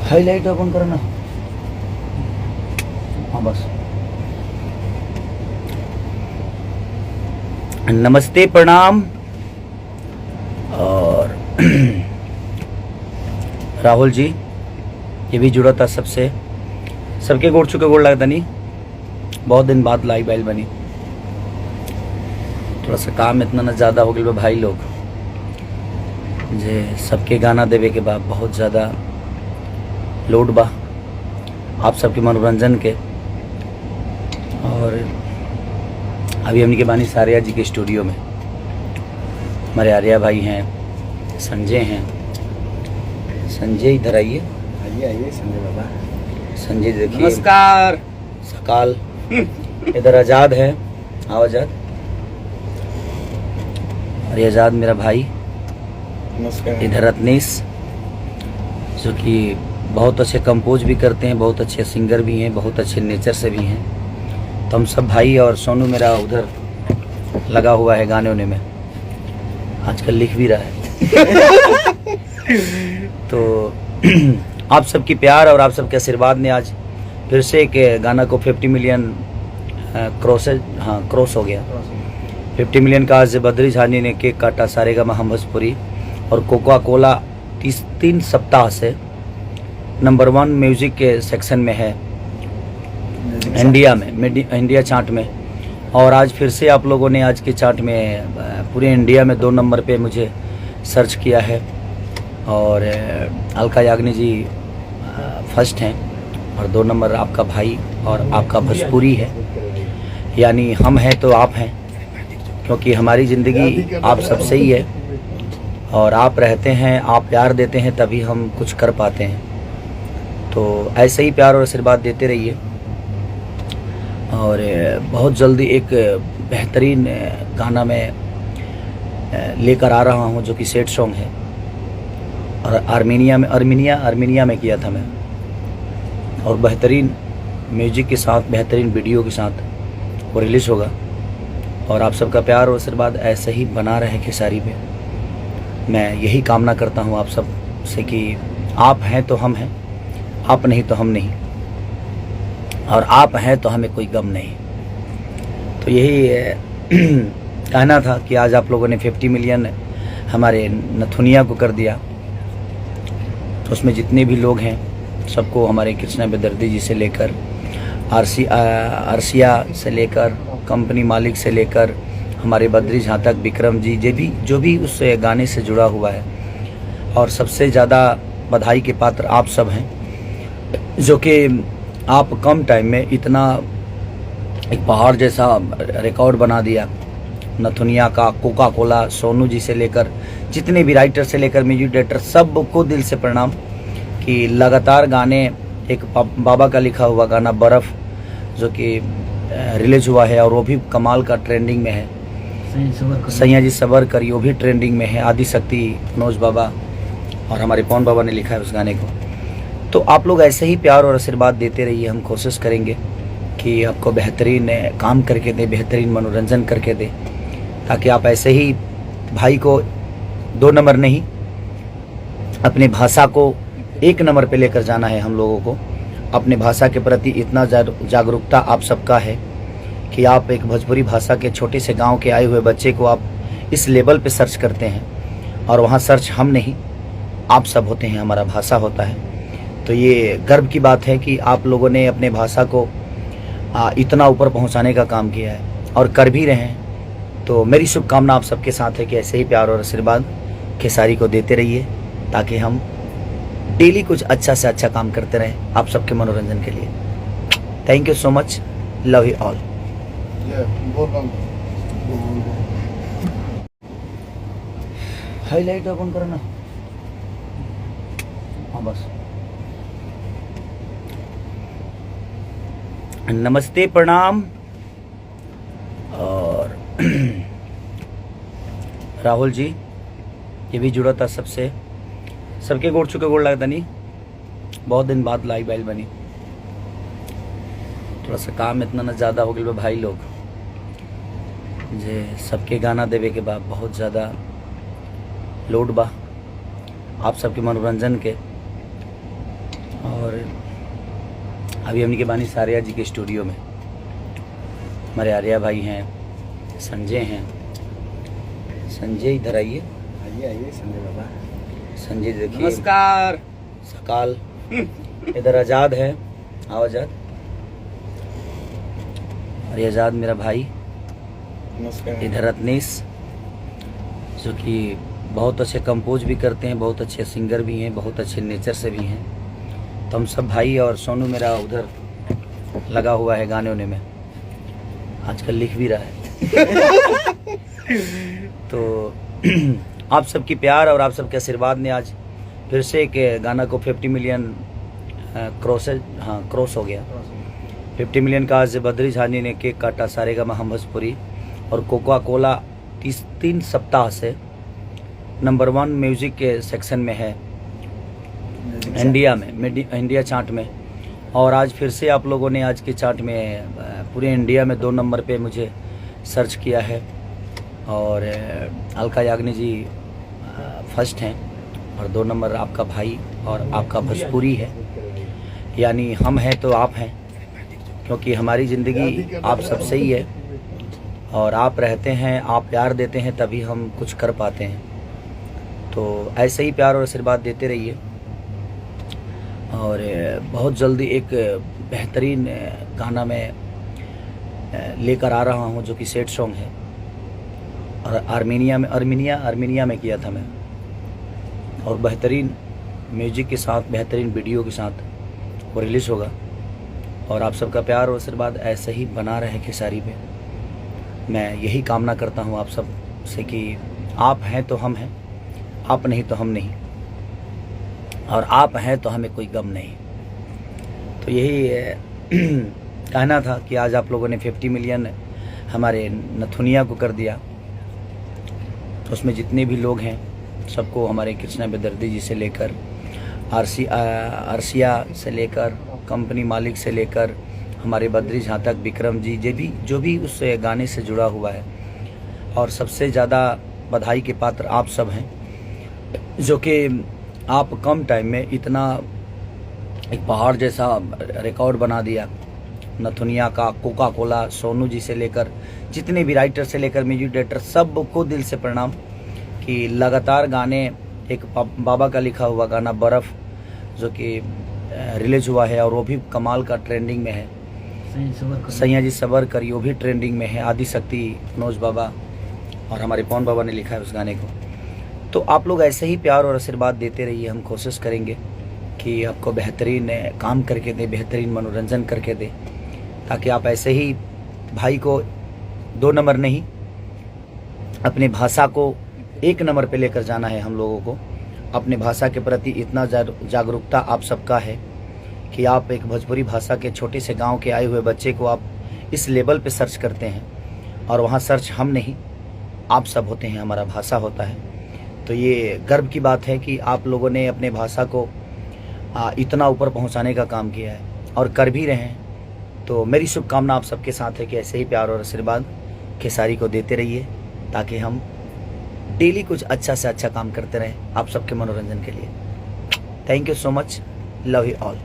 Highlight open करो ना। हाँ बस। नमस्ते प्रणाम। और राहुल जी ये भी जुड़ा था सबसे, सबके गोड़ चुके गोड़ लगता नहीं। बहुत दिन बाद लाइव आइल बनी, थोड़ा सा काम इतना न ज़्यादा हो गया भाई लोग जे सबके गाना देवे के बाद बहुत ज़्यादा लोड बा आप सबके मनोरंजन के। और अभी हमने के बानी सारिया जी के स्टूडियो में, हमारे आर्या भाई हैं, संजय हैं। संजय इधर आइए, आइए संजय बाबा। संजय देखिए, नमस्कार। सकाल। इधर आज़ाद है, आओ आज़ाद। और ये आज़ाद मेरा भाई। नमस्कार। इधर रत्नेश जो कि बहुत अच्छे कंपोज भी करते हैं, बहुत अच्छे सिंगर भी हैं, बहुत अच्छे नेचर से भी हैं। तो हम सब भाई, और सोनू मेरा उधर लगा हुआ है गाने वाने में, आजकल लिख भी रहा है। तो आप सबकी प्यार और आप सबके आशीर्वाद ने आज फिर से एक गाना को 50 मिलियन क्रॉस हो गया। 50 मिलियन का आज बद्री झानी ने केक काटा, सारेगामा हम भोजपुरी और कोका कोला 3 सप्ताह से नंबर 1 म्यूजिक के सेक्शन में है इंडिया में, इंडिया चार्ट में। और आज फिर से आप लोगों ने आज के चार्ट में पूरे इंडिया में 2 नंबर पे मुझे सर्च किया है। और अलका याग्निक जी फर्स्ट हैं और 2 नंबर आपका भाई और आपका भोजपुरी है। यानी हम हैं तो आप हैं, क्योंकि हमारी ज़िंदगी आप सबसे ही है। और आप रहते हैं, आप प्यार देते हैं, तभी हम कुछ कर पाते हैं। तो ऐसे ही प्यार और आशीर्वाद देते रहिए। और बहुत जल्दी एक बेहतरीन गाना मैं लेकर आ रहा हूं, जो कि सैड सॉन्ग है। और आर्मीनिया में किया था मैं, और बेहतरीन म्यूजिक के साथ, बेहतरीन वीडियो के साथ वो रिलीज़ होगा। और आप सबका प्यार और आशीर्वाद ऐसे ही बना रहे खेसारी पे। मैं यही कामना करता हूँ आप सब से कि आप हैं तो हम हैं, आप नहीं तो हम नहीं, और आप हैं तो हमें कोई गम नहीं। तो यही कहना था कि आज आप लोगों ने 50 मिलियन हमारे नथुनिया को कर दिया। तो उसमें जितने भी लोग हैं सबको, हमारे कृष्णा बेदर्दी जी से लेकर आरसिया से लेकर कंपनी मालिक से लेकर हमारे बद्री झा तक, विक्रम जी जो भी उस गाने से जुड़ा हुआ है। और सबसे ज़्यादा बधाई के पात्र आप सब हैं, जो कि आप कम टाइम में इतना एक पहाड़ जैसा रिकॉर्ड बना दिया। नथुनिया का, कोका कोला, सोनू जी से लेकर जितने भी राइटर से लेकर म्यूजिक डायरेक्टर, सबको दिल से प्रणाम कि लगातार गाने, एक बाबा का लिखा हुआ गाना बर्फ़ जो कि रिलीज हुआ है और वो भी कमाल का ट्रेंडिंग में है। सैया जी सबर करी, वो भी ट्रेंडिंग में है। आदि शक्ति मनोज बाबा और हमारे पवन बाबा ने लिखा है उस गाने को। तो आप लोग ऐसे ही प्यार और आशीर्वाद देते रहिए। हम कोशिश करेंगे कि आपको बेहतरीन काम करके दें, बेहतरीन मनोरंजन करके दें, ताकि आप ऐसे ही भाई को 2 नंबर नहीं, अपनी भाषा को 1 नंबर पे लेकर जाना है। हम लोगों को अपने भाषा के प्रति इतना जागरूकता आप सबका है कि आप एक भोजपुरी भाषा के छोटे से गांव के आए हुए बच्चे को आप इस लेवल पे सर्च करते हैं। और वहाँ सर्च हम नहीं, आप सब होते हैं, हमारा भाषा होता है। तो ये गर्व की बात है कि आप लोगों ने अपने भाषा को इतना ऊपर पहुंचाने का काम किया है और कर भी रहे हैं। तो मेरी शुभकामना आप सबके साथ है कि ऐसे ही प्यार और आशीर्वाद खेसारी को देते रहिए, ताकि हम डेली कुछ अच्छा से अच्छा काम करते रहें आप सबके मनोरंजन के लिए। Thank you so much, love you all. Highlight open करो ना। हाँ बस। नमस्ते प्रणाम। और राहुल जी ये भी जुड़ा था सबसे, सबके गोड़ चुके गोड़ लगता नहीं। बहुत दिन बाद लाइव आइल बनी, थोड़ा सा काम इतना न ज़्यादा हो गया भाई लोग जे सबके गाना देवे के बाद बहुत ज़्यादा लोड बा आप सबके मनोरंजन के। और अभी हमने के बानी सारिया जी के स्टूडियो में हमारे आर्या भाई हैं, संजय हैं। संजय इधर आइए। आइए आइए संजय बाबा। संजय देखिए, नमस्कार। सकाल। इधर आज़ाद है, आओ आज़ाद। और ये आज़ाद मेरा भाई। नमस्कार। इधर रत्नेश जो कि बहुत अच्छे कंपोज भी करते हैं, बहुत अच्छे सिंगर भी हैं, बहुत अच्छे नेचर से भी हैं। तो हम सब भाई, और सोनू मेरा उधर लगा हुआ है गाने वाने में, आजकल लिख भी रहा है। तो आप सबकी प्यार और आप सबके आशीर्वाद ने आज फिर से एक गाना को 50 मिलियन क्रॉस हो गया। 50 मिलियन का आज बद्री झानी ने केक काटा। सारेगामा हम भोजपुरी और कोका कोला 3 सप्ताह से नंबर 1 म्यूजिक के सेक्शन में है इंडिया में, इंडिया चार्ट में। और आज फिर से आप लोगों ने आज के चार्ट में पूरे इंडिया में 2 नंबर पे मुझे सर्च किया है। और अलका याग्निक जी फर्स्ट हैं और 2 नंबर आपका भाई और आपका भोजपुरी है। यानी हम हैं तो आप हैं, क्योंकि हमारी ज़िंदगी आप सबसे ही है। और आप रहते हैं, आप प्यार देते हैं, तभी हम कुछ कर पाते हैं। तो ऐसे ही प्यार और आशीर्वाद देते रहिए। और बहुत जल्दी एक बेहतरीन गाना मैं लेकर आ रहा हूं, जो कि सैड सॉन्ग है। और आर्मीनिया में किया था मैं, और बेहतरीन म्यूजिक के साथ, बेहतरीन वीडियो के साथ वो रिलीज़ होगा। और आप सबका प्यार और आशीर्वाद ऐसे ही बना रहे खेसारी पे। मैं यही कामना करता हूँ आप सब से कि आप हैं तो हम हैं, आप नहीं तो हम नहीं, और आप हैं तो हमें कोई गम नहीं। तो यही कहना था कि आज आप लोगों ने 50 मिलियन हमारे नथुनिया को कर दिया। तो उसमें जितने भी लोग हैं सबको, हमारे कृष्णा बेदर्दी जी से लेकर अर्सिया से लेकर कंपनी मालिक से लेकर हमारे बद्री झातक विक्रम जी, जो भी उस गाने से जुड़ा हुआ है। और सबसे ज़्यादा बधाई के पात्र आप सब हैं, जो कि आप कम टाइम में इतना एक पहाड़ जैसा रिकॉर्ड बना दिया। नथुनिया का, कोका कोला, सोनू जी से लेकर जितने भी राइटर से लेकर म्यूजिक डायरेक्टर, सबको दिल से प्रणाम कि लगातार गाने, एक बाबा का लिखा हुआ गाना बर्फ़ जो कि रिलीज हुआ है और वो भी कमाल का ट्रेंडिंग में है। सैया जी सबर करी, वो भी ट्रेंडिंग में है। आदि शक्ति मनोज बाबा और हमारे पवन बाबा ने लिखा है उस गाने को। तो आप लोग ऐसे ही प्यार और आशीर्वाद देते रहिए। हम कोशिश करेंगे कि आपको बेहतरीन काम करके दें, बेहतरीन मनोरंजन करके दें, ताकि आप ऐसे ही भाई को 2 नंबर नहीं, अपनी भाषा को 1 नंबर पे लेकर जाना है। हम लोगों को अपनी भाषा के प्रति इतना जागरूकता आप सबका है कि आप एक भोजपुरी भाषा के छोटे से गांव के आए हुए बच्चे को आप इस लेवल पे सर्च करते हैं। और वहाँ सर्च हम नहीं, आप सब होते हैं, हमारा भाषा होता है। तो ये गर्व की बात है कि आप लोगों ने अपने भाषा को इतना ऊपर पहुंचाने का काम किया है और कर भी रहे हैं। तो मेरी शुभकामना आप सबके साथ है कि ऐसे ही प्यार और आशीर्वाद खेसारी को देते रहिए, ताकि हम डेली कुछ अच्छा से अच्छा काम करते रहें आप सबके मनोरंजन के लिए। Thank you so much, love you all.